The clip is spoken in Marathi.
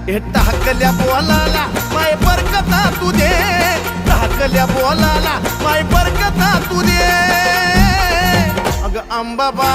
हे टाकल्या बोलाला माय बरकता तू दे, टाकल्या बोलाला माय बरकता तू दे. अग अंबाबा